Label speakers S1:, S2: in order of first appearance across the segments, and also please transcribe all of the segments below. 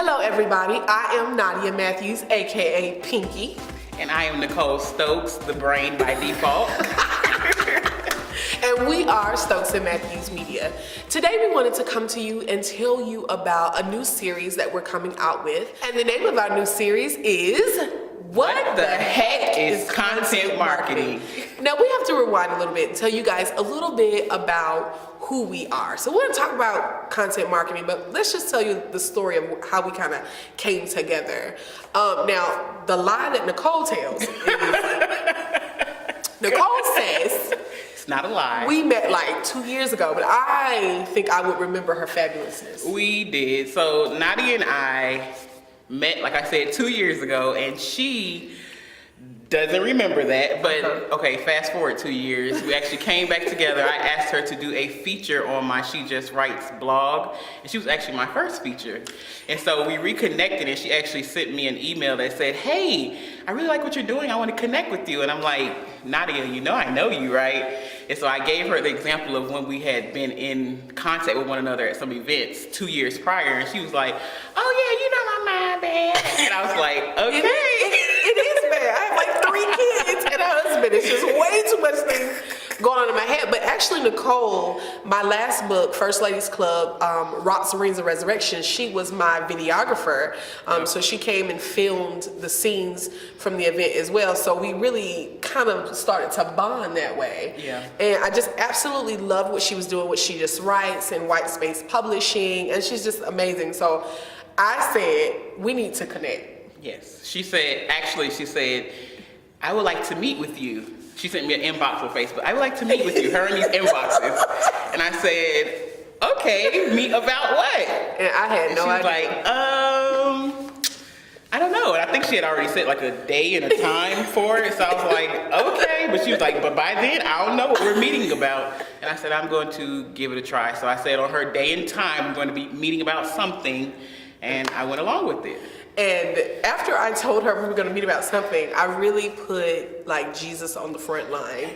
S1: Hello everybody, I am Nadia Mathews, aka Pinky.
S2: And I am Nicole Stokes, the brain by default.
S1: And we are Stokes Mathews Media. Today we wanted to come to you and tell you about a new series that we're coming out with. And the name of our new series is What the Heck is Content Marketing? Now we have to rewind a little bit and tell you guys a little bit about who we are. So we're going to talk about content marketing, but let's just tell you the story of how we kind of came together. Now, the lie that Nicole tells is, Nicole says,
S2: it's not a lie.
S1: We met like 2 years ago, but I think I would remember her fabulousness.
S2: We did. So Nadia and I met, like I said, 2 years ago, and she doesn't remember that, but okay, fast forward 2 years. We actually came back together. I asked her to do a feature on my She Just Writes blog, and she was actually my first feature. And so we reconnected, and she actually sent me an email that said, hey, I really like what you're doing. I want to connect with you. And I'm like, Nadia, you know I know you, right? And so I gave her the example of when we had been in contact with one another at some events 2 years prior, and she was like, oh yeah, you know my mind bad. And I was like, okay.
S1: It is bad. I have like 3 kids and a husband. It's just way too much things going on in my head. But actually, Nicole, my last book, First Ladies Club, Rocks, Rings, and Resurrection, she was my videographer. So she came and filmed the scenes from the event as well. So we really kind of started to bond that way.
S2: Yeah.
S1: And I just absolutely loved what she was doing, what She Just Writes and White Space Publishing. And she's just amazing. So I said, we need to connect.
S2: Yes. She said, I would like to meet with you. She sent me an inbox on Facebook. I would like to meet with you, her and these inboxes. And I said, okay, meet about what?
S1: And I had no idea.
S2: She was like, I don't know. And I think she had already set like a day and a time for it. So I was like, okay. But she was like, but by then, I don't know what we're meeting about. And I said, I'm going to give it a try. So I said on her day and time, we're going to be meeting about something. And I went along with it.
S1: And after I told her we were going to meet about something, I really put like Jesus on the front line.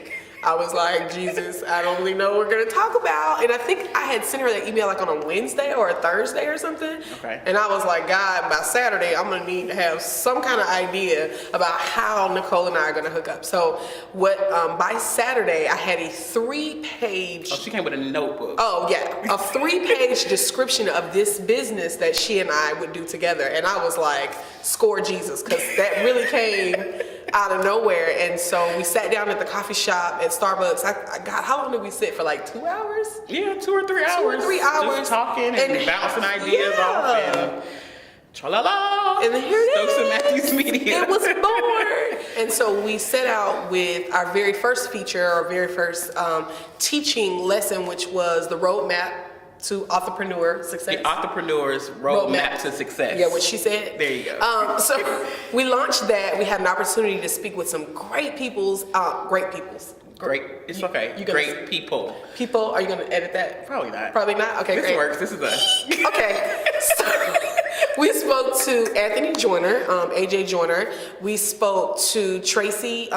S1: I was like, Jesus, I don't really know what we're going to talk about. And I think I had sent her that email like on a Wednesday or a Thursday or something.
S2: Okay.
S1: And I was like, God, by Saturday, I'm going to need to have some kind of idea about how Nicole and I are going to hook up. So by Saturday, I had a 3-page...
S2: Oh, she came with a notebook.
S1: Oh, yeah. A 3-page description of this business that she and I would do together. And I was like, score Jesus, because that really came out of nowhere. And so we sat down at the coffee shop at Starbucks. God, how long did we sit for? Like 2 hours?
S2: Yeah, 2 or 3 hours.
S1: 2 or 3 hours.
S2: Just talking and bouncing ideas off and tra-la-la.
S1: And here it is.
S2: Stokes Mathews Media.
S1: It was born. And so we set out with our very first feature, our very first teaching lesson, which was the roadmap to entrepreneur success.
S2: The entrepreneur's roadmap to success.
S1: Yeah, what she said.
S2: There you go.
S1: So we launched that. We had an opportunity to speak with some great peoples.
S2: It's okay. Great people.
S1: People, are you going to edit that?
S2: Probably not.
S1: Probably not? Okay,
S2: this
S1: great.
S2: Works. This is us.
S1: Okay. So we spoke to Anthony Joyner, AJ Joyner. We spoke to Tracy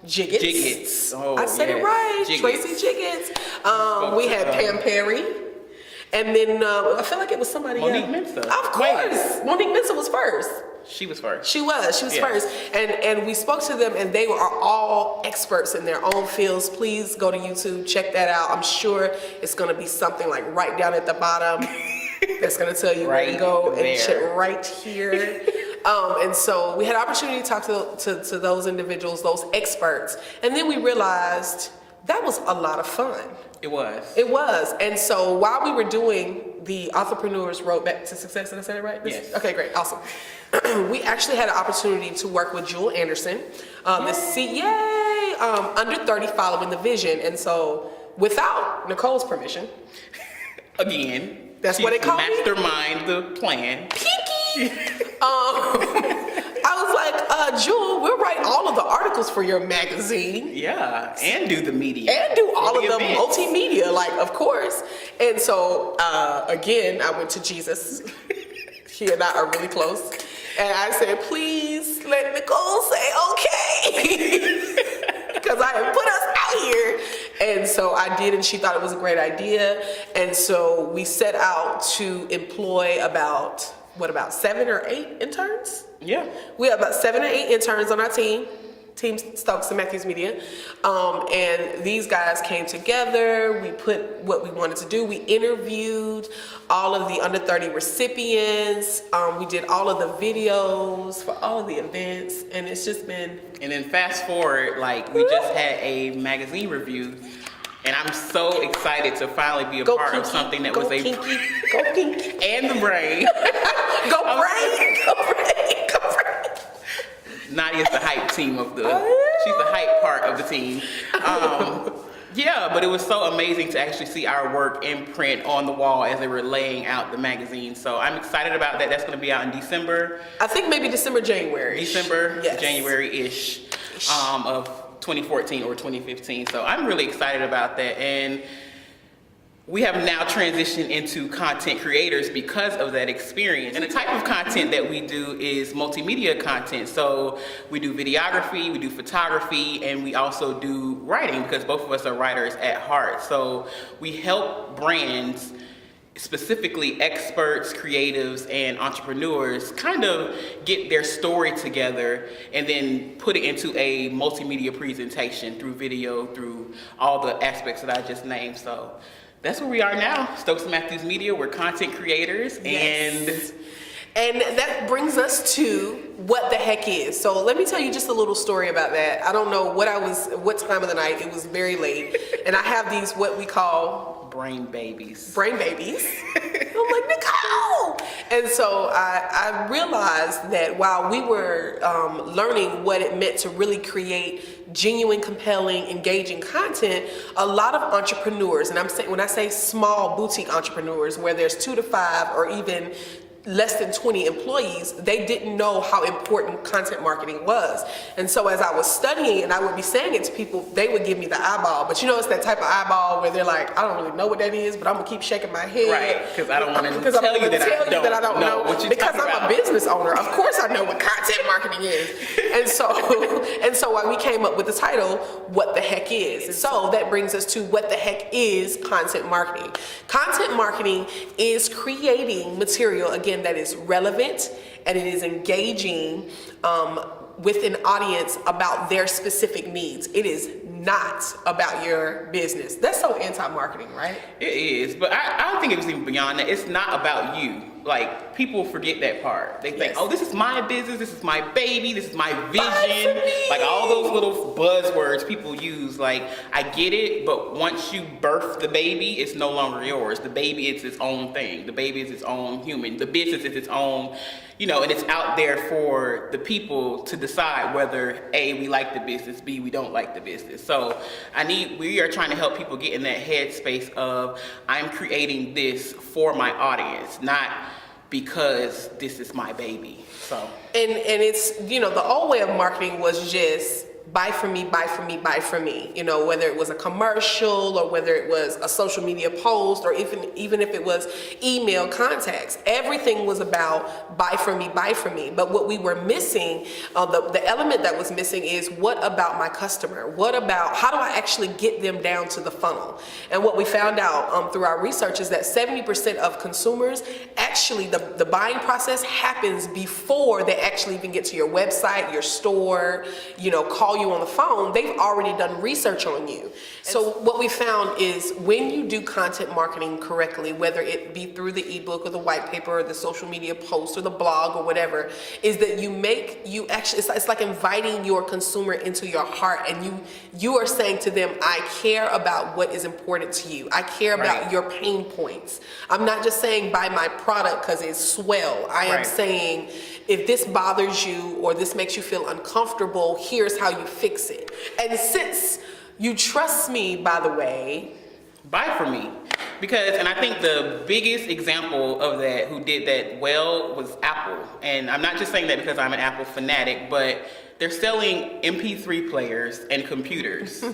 S1: Jiggets.
S2: Oh,
S1: I said it right. Jiggets. Tracy Jiggets. We had Pam Perry. And then I feel like it was somebody
S2: Monique
S1: else.
S2: Mensah.
S1: Of course. Monique Mensah was first.
S2: She was first.
S1: She was first. And we spoke to them, and they are all experts in their own fields. Please go to YouTube, check that out. I'm sure it's going to be something like right down at the bottom that's going to tell you where to go and check right here. And so we had an opportunity to talk to those individuals, those experts. And then we realized that was a lot of fun.
S2: It was.
S1: It was. And so while we were doing the Entrepreneur's Roadmap to Success, did I say that right?
S2: Yes.
S1: Okay, great. Awesome. We actually had an opportunity to work with Jewel Anderson, under 30 following the vision. And so without Nicole's permission,
S2: again,
S1: that's what they call me.
S2: Mastermind the plan.
S1: Pinky. I was like, Jewel, we'll write all of the articles for your magazine.
S2: Yeah, and do the media.
S1: And do all of the
S2: events.
S1: multimedia, like, of course. And so, again, I went to Jesus. He and I are really close. And I said, please let Nicole say okay. Because I have put us out here. And so I did, and she thought it was a great idea. And so we set out to employ about about 7 or 8 interns?
S2: Yeah.
S1: We have about 7 or 8 interns on our team. Team Stokes Mathews Media, and these guys came together. We put what we wanted to do. We interviewed all of the under 30 recipients. We did all of the videos for all of the events, and it's just been.
S2: And then fast forward, like we just had a magazine review, and I'm so excited to finally be a part of something that was a
S1: kinky, go kinky,
S2: and the brain.
S1: Go brain, go brain, go brain.
S2: Nadia's the hype team of the, she's the hype part of the team. Yeah, but it was so amazing to actually see our work in print on the wall as they were laying out the magazine. So I'm excited about that. That's going to be out in December.
S1: I think maybe December, January.
S2: December, yes. January-ish of 2014 or 2015. So I'm really excited about that. And we have now transitioned into content creators because of that experience. And the type of content that we do is multimedia content. So we do videography, we do photography, and we also do writing because both of us are writers at heart. So we help brands, specifically experts, creatives, and entrepreneurs kind of get their story together and then put it into a multimedia presentation through video, through all the aspects that I just named. So that's where we are now, Stokes Mathews Media. We're content creators,
S1: yes. And that brings us to what the heck is. So let me tell you just a little story about that. I don't know what time of the night. It was very late, and I have these what we call
S2: brain babies.
S1: Brain babies. I'm like, Nicole! And so I realized that while we were learning what it meant to really create genuine, compelling, engaging content, a lot of entrepreneurs, and I'm saying, when I say small boutique entrepreneurs where there's 2 to 5 or even less than 20 employees, they didn't know how important content marketing was. And so as I was studying and I would be saying it to people, they would give me the eyeball. But you know, it's that type of eyeball where they're like, I don't really know what that is, but I'm gonna keep shaking my head.
S2: Right, because I don't want to tell you that I don't know what you're
S1: because
S2: talking
S1: I'm
S2: about.
S1: A business owner. Of course I know what content marketing is. And so we came up with the title, What the Heck Is? And so that brings us to what the heck is content marketing. Content marketing is creating material, again, that is relevant and it is engaging with an audience about their specific needs. It is not about your business. That's so anti-marketing, right?
S2: It is, but I think it was even beyond that. It's not about you. Like, people forget that part. They think, yes, oh, this is my business, this is my baby, this is my vision. Like all those little buzzwords people use. Like, I get it, but once you birth the baby, it's no longer yours. The baby is its own thing. The baby is its own human. The business is its own, you know, and it's out there for the people to decide whether A, we like the business, B, we don't like the business. So we are trying to help people get in that headspace of, I'm creating this for my audience, not because this is my baby. So
S1: and it's, you know, the old way of marketing was just buy from me, buy from me, buy from me. You know, whether it was a commercial or whether it was a social media post or even if it was email contacts, everything was about buy from me, buy from me. But what we were missing, the element that was missing is what about my customer? What about, how do I actually get them down to the funnel? And what we found out through our research is that 70% of consumers, actually the buying process happens before they actually even get to your website, your store, you know, call you on the phone. They've already done research on you. So what we found is when you do content marketing correctly, whether it be through the ebook or the white paper or the social media post or the blog or whatever, is that you actually, it's like inviting your consumer into your heart, and you are saying to them, I care about what is important to you. I care about your pain points. I'm not just saying buy my product because it's swell. I am saying, if this bothers you or this makes you feel uncomfortable, here's how you fix it. And since you trust me, by the way,
S2: buy from me. Because, and I think the biggest example of that, who did that well, was Apple. And I'm not just saying that because I'm an Apple fanatic, but they're selling MP3 players and computers.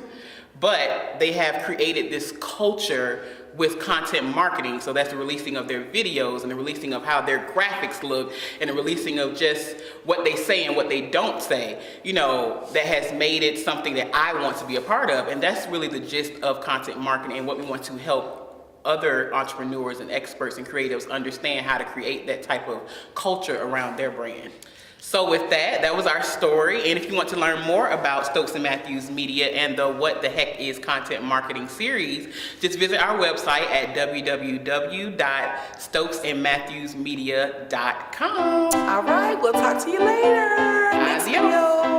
S2: But they have created this culture with content marketing. So that's the releasing of their videos and the releasing of how their graphics look and the releasing of just what they say and what they don't say, you know, that has made it something that I want to be a part of. And that's really the gist of content marketing and what we want to help other entrepreneurs and experts and creatives understand how to create that type of culture around their brand. So with that, that was our story. And if you want to learn more about Stokes Mathews Media and the What the Heck is Content Marketing series, just visit our website at www.stokesandmatthewsmedia.com.
S1: All right, we'll talk to you later. Next video.